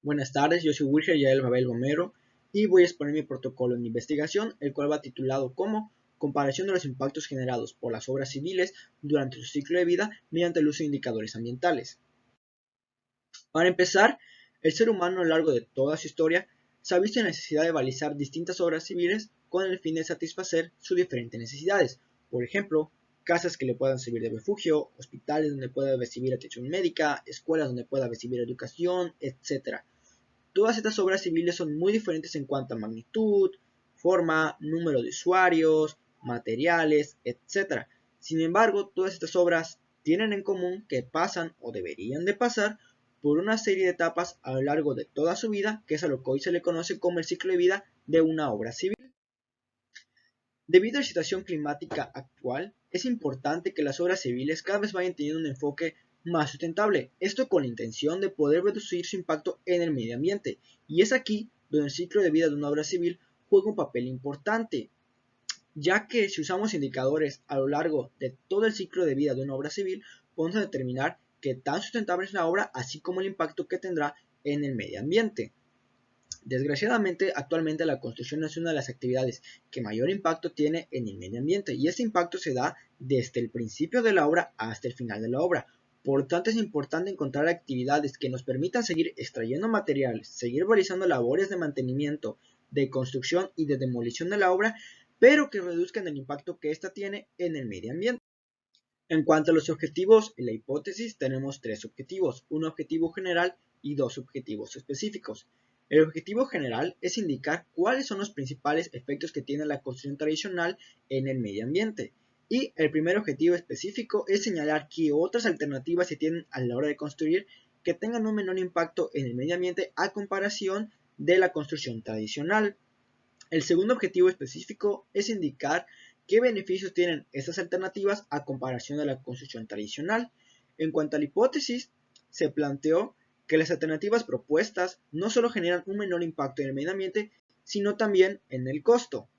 Buenas tardes, yo soy Wilger Yael Babel Gomero y voy a exponer mi protocolo en investigación, el cual va titulado como Comparación de los impactos generados por las obras civiles durante su ciclo de vida mediante el uso de indicadores ambientales. Para empezar, el ser humano a lo largo de toda su historia se ha visto en la necesidad de balizar distintas obras civiles con el fin de satisfacer sus diferentes necesidades. Por ejemplo, casas que le puedan servir de refugio, hospitales donde pueda recibir atención médica, escuelas donde pueda recibir educación, etc. Todas estas obras civiles son muy diferentes en cuanto a magnitud, forma, número de usuarios, materiales, etc. Sin embargo, todas estas obras tienen en común que pasan o deberían de pasar por una serie de etapas a lo largo de toda su vida, que es a lo que hoy se le conoce como el ciclo de vida de una obra civil. Debido a la situación climática actual, es importante que las obras civiles cada vez vayan teniendo un enfoque más sustentable, esto con la intención de poder reducir su impacto en el medio ambiente, y es aquí donde el ciclo de vida de una obra civil juega un papel importante, ya que si usamos indicadores a lo largo de todo el ciclo de vida de una obra civil, podemos determinar qué tan sustentable es la obra, así como el impacto que tendrá en el medio ambiente. Desgraciadamente, actualmente la construcción es una de las actividades que mayor impacto tiene en el medio ambiente y este impacto se da desde el principio de la obra hasta el final de la obra. Por tanto, es importante encontrar actividades que nos permitan seguir extrayendo materiales, seguir realizando labores de mantenimiento, de construcción y de demolición de la obra, pero que reduzcan el impacto que ésta tiene en el medio ambiente. En cuanto a los objetivos, en la hipótesis tenemos tres objetivos, un objetivo general y dos objetivos específicos. El objetivo general es indicar cuáles son los principales efectos que tiene la construcción tradicional en el medio ambiente. Y el primer objetivo específico es señalar qué otras alternativas se tienen a la hora de construir que tengan un menor impacto en el medio ambiente a comparación de la construcción tradicional. El segundo objetivo específico es indicar qué beneficios tienen estas alternativas a comparación de la construcción tradicional. En cuanto a la hipótesis, se planteó que las alternativas propuestas no solo generan un menor impacto en el medio ambiente, sino también en el costo.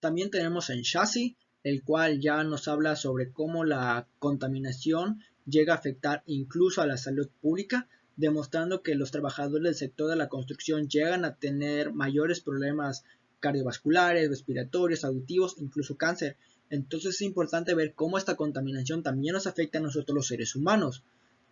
También tenemos en Chassey, el cual ya nos habla sobre cómo la contaminación llega a afectar incluso a la salud pública, demostrando que los trabajadores del sector de la construcción llegan a tener mayores problemas cardiovasculares, respiratorios, auditivos, incluso cáncer. Entonces es importante ver cómo esta contaminación también nos afecta a nosotros los seres humanos.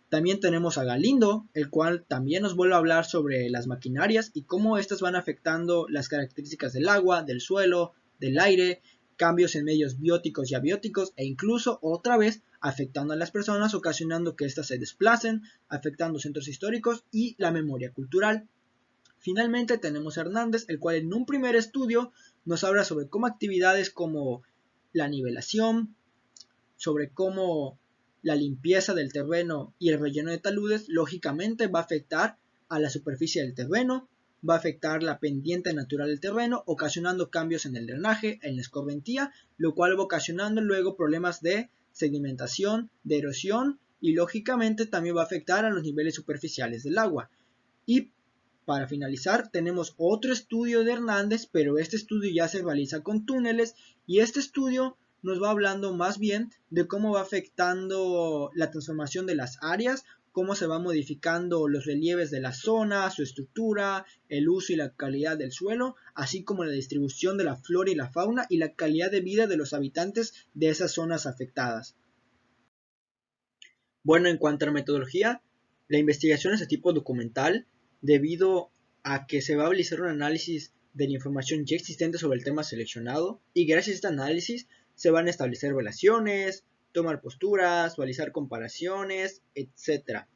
También tenemos a Galindo, el cual también nos vuelve a hablar sobre las maquinarias y cómo estas van afectando las características del agua, del suelo, del aire, cambios en medios bióticos y abióticos e incluso otra vez afectando a las personas, ocasionando que éstas se desplacen, afectando centros históricos y la memoria cultural. Finalmente tenemos a Hernández, el cual en un primer estudio nos habla sobre cómo actividades como la nivelación, sobre cómo la limpieza del terreno y el relleno de taludes lógicamente va a afectar a la superficie del terreno, va a afectar la pendiente natural del terreno, ocasionando cambios en el drenaje, en la escorrentía, lo cual va ocasionando luego problemas de sedimentación, de erosión y lógicamente también va a afectar a los niveles superficiales del agua. Y para finalizar tenemos otro estudio de Hernández, pero este estudio ya se realiza con túneles y este estudio nos va hablando más bien de cómo va afectando la transformación de las áreas, cómo se va modificando los relieves de la zona, su estructura, el uso y la calidad del suelo, así como la distribución de la flora y la fauna y la calidad de vida de los habitantes de esas zonas afectadas. Bueno, en cuanto a la metodología, la investigación es de tipo documental debido a que se va a realizar un análisis de la información ya existente sobre el tema seleccionado y gracias a este análisis se van a establecer relaciones, tomar posturas, realizar comparaciones, etc.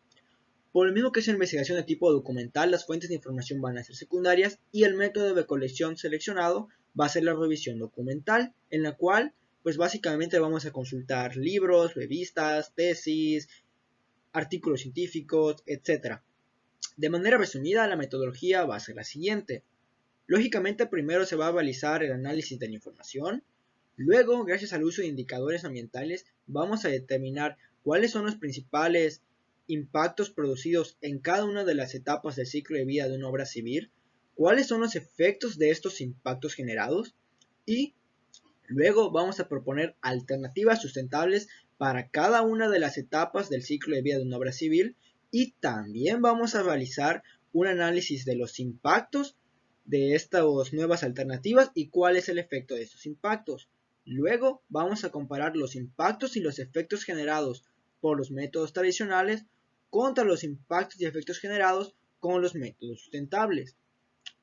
Por lo mismo que es una investigación de tipo documental, las fuentes de información van a ser secundarias y el método de colección seleccionado va a ser la revisión documental, en la cual pues básicamente vamos a consultar libros, revistas, tesis, artículos científicos, etc. De manera resumida, la metodología va a ser la siguiente. Lógicamente, primero se va a realizar el análisis de la información. Luego, gracias al uso de indicadores ambientales, vamos a determinar cuáles son los principales impactos producidos en cada una de las etapas del ciclo de vida de una obra civil, cuáles son los efectos de estos impactos generados y luego vamos a proponer alternativas sustentables para cada una de las etapas del ciclo de vida de una obra civil y también vamos a realizar un análisis de los impactos de estas nuevas alternativas y cuál es el efecto de estos impactos. Luego vamos a comparar los impactos y los efectos generados por los métodos tradicionales contra los impactos y efectos generados con los métodos sustentables.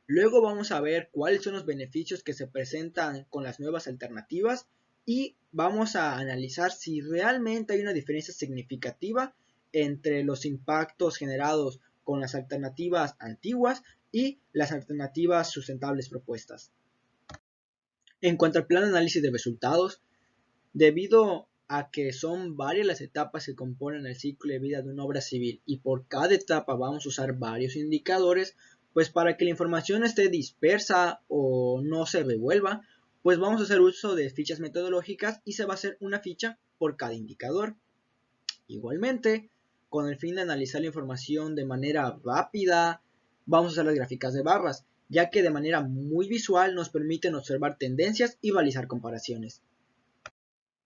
Luego vamos a ver cuáles son los beneficios que se presentan con las nuevas alternativas y vamos a analizar si realmente hay una diferencia significativa entre los impactos generados con las alternativas antiguas y las alternativas sustentables propuestas. En cuanto al plan de análisis de resultados, debido a que son varias las etapas que componen el ciclo de vida de una obra civil y por cada etapa vamos a usar varios indicadores, pues para que la información esté dispersa o no se revuelva, pues vamos a hacer uso de fichas metodológicas y se va a hacer una ficha por cada indicador. Igualmente, con el fin de analizar la información de manera rápida, vamos a usar las gráficas de barras, ya que de manera muy visual nos permiten observar tendencias y realizar comparaciones.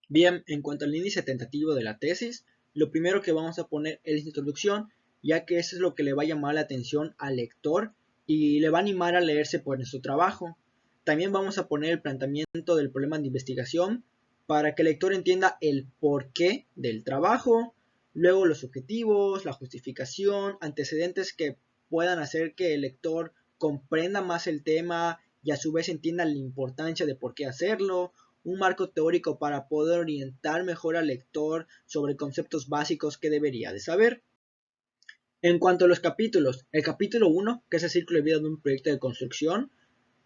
Bien, en cuanto al índice tentativo de la tesis, lo primero que vamos a poner es la introducción, ya que eso es lo que le va a llamar la atención al lector y le va a animar a leerse por nuestro trabajo. También vamos a poner el planteamiento del problema de investigación para que el lector entienda el porqué del trabajo, luego los objetivos, la justificación, antecedentes que puedan hacer que el lector comprenda más el tema y a su vez entienda la importancia de por qué hacerlo, un marco teórico para poder orientar mejor al lector sobre conceptos básicos que debería de saber. En cuanto a los capítulos, el capítulo 1, que es el ciclo de vida de un proyecto de construcción,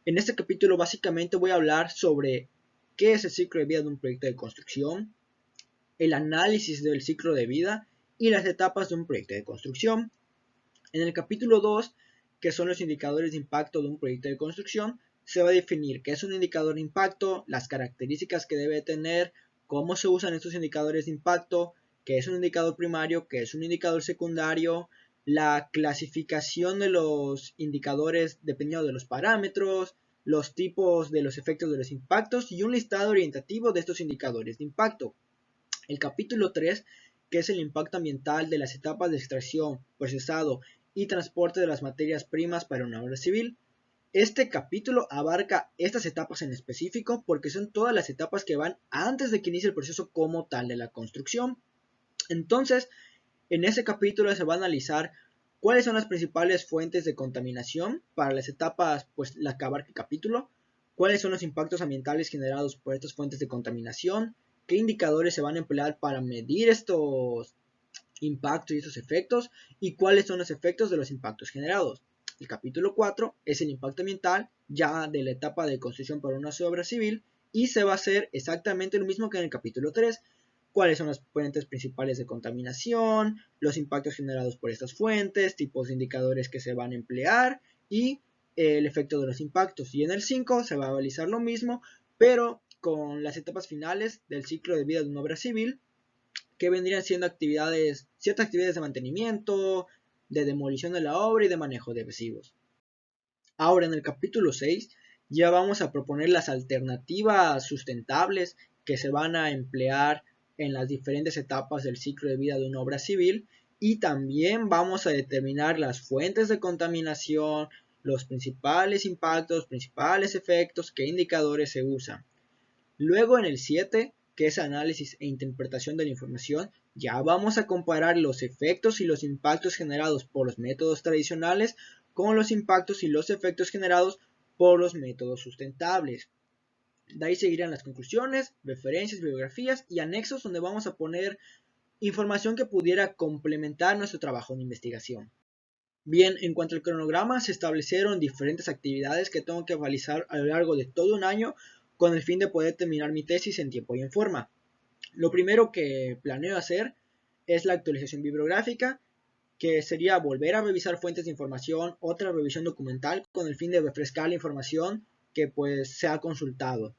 en este capítulo básicamente voy a hablar sobre qué es el ciclo de vida de un proyecto de construcción, el análisis del ciclo de vida y las etapas de un proyecto de construcción. En el capítulo 2, que son los indicadores de impacto de un proyecto de construcción, se va a definir qué es un indicador de impacto, las características que debe tener, cómo se usan estos indicadores de impacto, qué es un indicador primario, qué es un indicador secundario, la clasificación de los indicadores dependiendo de los parámetros, los tipos de los efectos de los impactos y un listado orientativo de estos indicadores de impacto. El capítulo 3, que es el impacto ambiental de las etapas de extracción, procesado y transporte de las materias primas para una obra civil. Este capítulo abarca estas etapas en específico porque son todas las etapas que van antes de que inicie el proceso como tal de la construcción. Entonces, en ese capítulo se va a analizar cuáles son las principales fuentes de contaminación para las etapas, pues la que abarca el capítulo, cuáles son los impactos ambientales generados por estas fuentes de contaminación, qué indicadores se van a emplear para medir estos impactos y estos efectos y cuáles son los efectos de los impactos generados. El capítulo 4 es el impacto ambiental ya de la etapa de construcción para una obra civil y se va a hacer exactamente lo mismo que en el capítulo 3. Cuáles son las fuentes principales de contaminación, los impactos generados por estas fuentes, tipos de indicadores que se van a emplear y el efecto de los impactos. Y en el 5 se va a realizar lo mismo, pero con las etapas finales del ciclo de vida de una obra civil, que vendrían siendo ciertas actividades de mantenimiento, de demolición de la obra y de manejo de residuos. Ahora, en el capítulo 6 ya vamos a proponer las alternativas sustentables que se van a emplear en las diferentes etapas del ciclo de vida de una obra civil y también vamos a determinar las fuentes de contaminación, los principales impactos, principales efectos, qué indicadores se usan. Luego en el 7, que es análisis e interpretación de la información, ya vamos a comparar los efectos y los impactos generados por los métodos tradicionales con los impactos y los efectos generados por los métodos sustentables. De ahí seguirán las conclusiones, referencias, bibliografías y anexos donde vamos a poner información que pudiera complementar nuestro trabajo de investigación. Bien, en cuanto al cronograma, se establecieron diferentes actividades que tengo que realizar a lo largo de todo un año con el fin de poder terminar mi tesis en tiempo y en forma. Lo primero que planeo hacer es la actualización bibliográfica, que sería volver a revisar fuentes de información, otra revisión documental con el fin de refrescar la información que pues se ha consultado.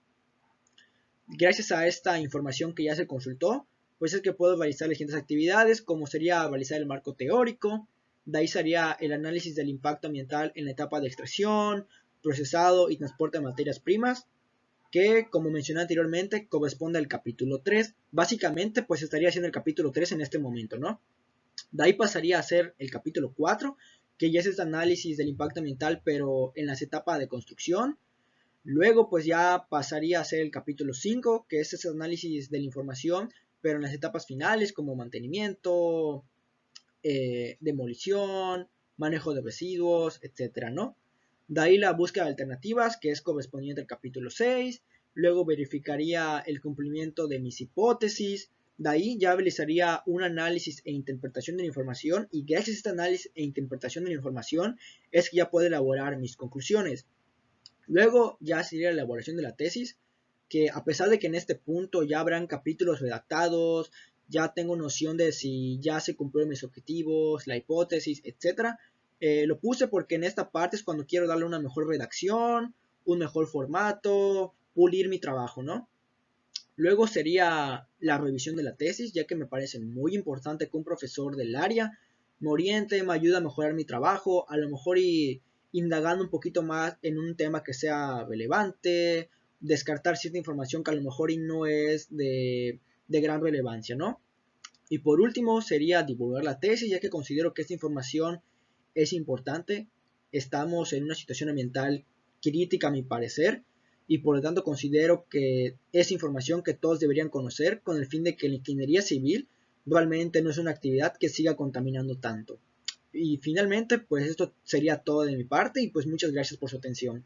Gracias a esta información que ya se consultó, pues es que puedo realizar las siguientes actividades, como sería realizar el marco teórico, de ahí sería el análisis del impacto ambiental en la etapa de extracción, procesado y transporte de materias primas, que como mencioné anteriormente corresponde al capítulo 3. Básicamente pues estaría haciendo el capítulo 3 en este momento, ¿no? De ahí pasaría a hacer el capítulo 4, que ya es este análisis del impacto ambiental pero en las etapas de construcción. Luego pues ya pasaría a ser el capítulo 5, que es ese análisis de la información pero en las etapas finales como mantenimiento, demolición, manejo de residuos, etcétera, ¿no? De ahí la búsqueda de alternativas, que es correspondiente al capítulo 6. Luego verificaría el cumplimiento de mis hipótesis. De ahí ya realizaría un análisis e interpretación de la información y gracias a este análisis e interpretación de la información es que ya puedo elaborar mis conclusiones. Luego ya sería la elaboración de la tesis, que a pesar de que en este punto ya habrán capítulos redactados, ya tengo noción de si ya se cumplieron mis objetivos, la hipótesis, etc. Lo puse porque en esta parte es cuando quiero darle una mejor redacción, un mejor formato, pulir mi trabajo, ¿no? Luego sería la revisión de la tesis, ya que me parece muy importante que un profesor del área me oriente, me ayude a mejorar mi trabajo, a lo mejor y indagando un poquito más en un tema que sea relevante, descartar cierta información que a lo mejor y no es de gran relevancia, ¿no? Y por último sería divulgar la tesis, ya que considero que esta información es importante. Estamos en una situación ambiental crítica a mi parecer y por lo tanto considero que es información que todos deberían conocer con el fin de que la ingeniería civil realmente no es una actividad que siga contaminando tanto. Y finalmente pues esto sería todo de mi parte y pues muchas gracias por su atención.